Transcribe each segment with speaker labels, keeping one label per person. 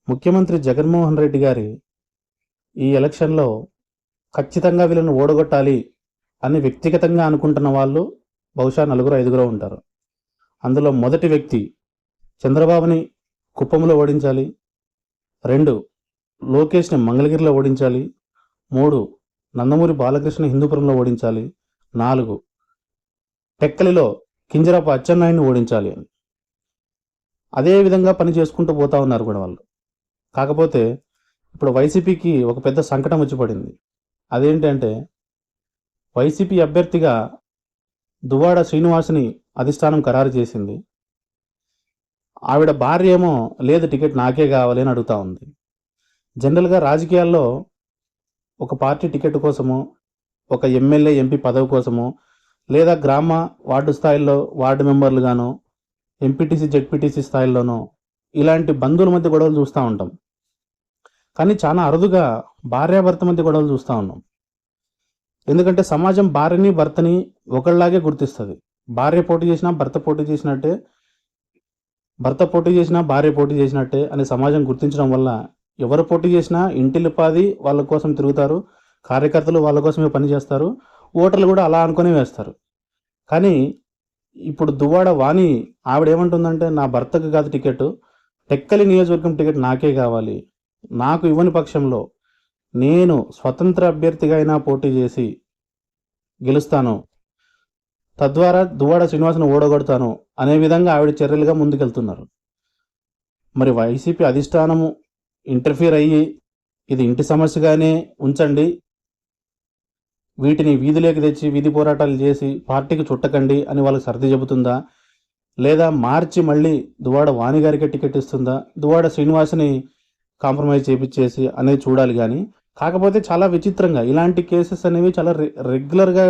Speaker 1: ముఖ్యమంత్రి జగన్మోహన్ రెడ్డి గారి ఈ ఎలక్షన్లో ఖచ్చితంగా వీళ్ళని ఓడగొట్టాలి అని వ్యక్తిగతంగా అనుకుంటున్న వాళ్ళు బహుశా 4-5 ఉంటారు. అందులో మొదటి వ్యక్తి చంద్రబాబుని కుప్పంలో ఓడించాలి, 2 లోకేష్ని మంగళగిరిలో ఓడించాలి, 3 నందమూరి బాలకృష్ణ హిందూపురంలో ఓడించాలి, 4 టెక్కలిలో కింజరాపు అచ్చెన్నాయుడిని ఓడించాలి అని అదే విధంగా పని చేసుకుంటూ పోతా ఉన్నారు కూడా వాళ్ళు. కాకపోతే ఇప్పుడు వైసీపీకి ఒక పెద్ద సంకటం వచ్చి పడింది. అదేంటంటే వైసీపీ అభ్యర్థిగా దువ్వాడ శ్రీనివాస్ని అధిష్టానం ఖరారు చేసింది. ఆవిడ భార్య ఏమో లేదు టికెట్ నాకే కావాలి అని అడుగుతా ఉంది. జనరల్గా రాజకీయాల్లో ఒక పార్టీ టికెట్ కోసమో, ఒక ఎమ్మెల్యే ఎంపీ పదవి కోసమో, లేదా గ్రామ వార్డు స్థాయిలో వార్డు మెంబర్లు గానో, ఎంపీటీసీ జెడ్పీటీసీ స్థాయిల్లోనో ఇలాంటి బంధువుల మధ్య గొడవలు చూస్తూ ఉంటాం. కానీ చాలా అరుదుగా భార్యాభర్త మధ్య గొడవలు చూస్తూ ఉన్నాం. ఎందుకంటే సమాజం భార్యని భర్తని ఒకళ్ళలాగే గుర్తిస్తుంది. భార్య పోటీ చేసినా భర్త పోటీ చేసినట్టే, భర్త పోటీ చేసినా భార్య పోటీ చేసినట్టే అని సమాజం గుర్తించడం వల్ల ఎవరు పోటీ చేసినా ఇంటిల్లిపాది వాళ్ళ కోసం తిరుగుతారు, కార్యకర్తలు వాళ్ళ కోసమే పనిచేస్తారు, ఓటర్లు కూడా అలా అనుకునే వేస్తారు. కానీ ఇప్పుడు దువ్వాడ వాణి ఆవిడేమంటుందంటే నా భర్తకు కాదు టికెట్, టెక్కలి నియోజకవర్గం టికెట్ నాకే కావాలి, నాకు ఇవ్వని పక్షంలో నేను స్వతంత్ర అభ్యర్థిగా అయినా పోటీ చేసి గెలుస్తాను, తద్వారా దువ్వాడ శ్రీనివాస్ను ఓడగొడతాను అనే విధంగా ఆవిడ చర్యలుగా ముందుకెళ్తున్నారు. మరి వైసీపీ అధిష్టానము ఇంటర్ఫియర్ అయ్యి ఇది ఇంటి సమస్యగానే ఉంచండి, వీటిని వీధిలోకి తెచ్చి వీధి పోరాటాలు చేసి పార్టీకి చుట్టకండి అని వాళ్ళకి సర్ది చెబుతుందా, లేదా మార్చి మళ్ళీ దువ్వాడ వాణి గారికే టికెట్ ఇస్తుందా, దువ్వాడ శ్రీనివాస్ని కాంప్రమైజ్ చేపించేసి అనేది చూడాలి. కానీ కాకపోతే చాలా విచిత్రంగా ఇలాంటి కేసెస్ అనేవి చాలా రెగ్యులర్గా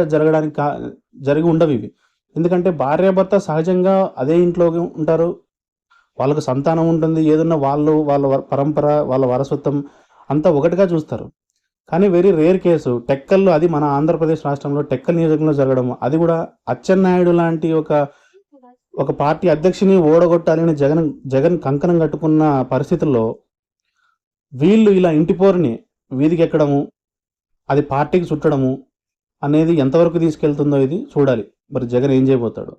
Speaker 1: జరిగి ఉండవు ఇవి. ఎందుకంటే భార్యాభర్త సహజంగా అదే ఇంట్లో ఉంటారు, వాళ్ళకు సంతానం ఉంటుంది, ఏదన్నా వాళ్ళ పరంపర వాళ్ళ వారసత్వం అంతా ఒకటిగా చూస్తారు. కానీ వెరీ రేర్ కేసు టెక్కల్లో, అది మన ఆంధ్రప్రదేశ్ రాష్ట్రంలో టెక్కల్ నియోజకవర్గంలో జరగడం, అది కూడా అచ్చెన్నాయుడు లాంటి ఒక పార్టీ అధ్యక్షుని ఓడగొట్టాలని జగన్ కంకణం కట్టుకున్న పరిస్థితుల్లో వీళ్ళు ఇలా ఇంటి పోరుని వీధికి ఎక్కడము, అది పార్టీకి చుట్టడము అనేది ఎంతవరకు తీసుకెళ్తుందో ఇది చూడాలి. మరి జగన్ ఏం చేయబోతాడు?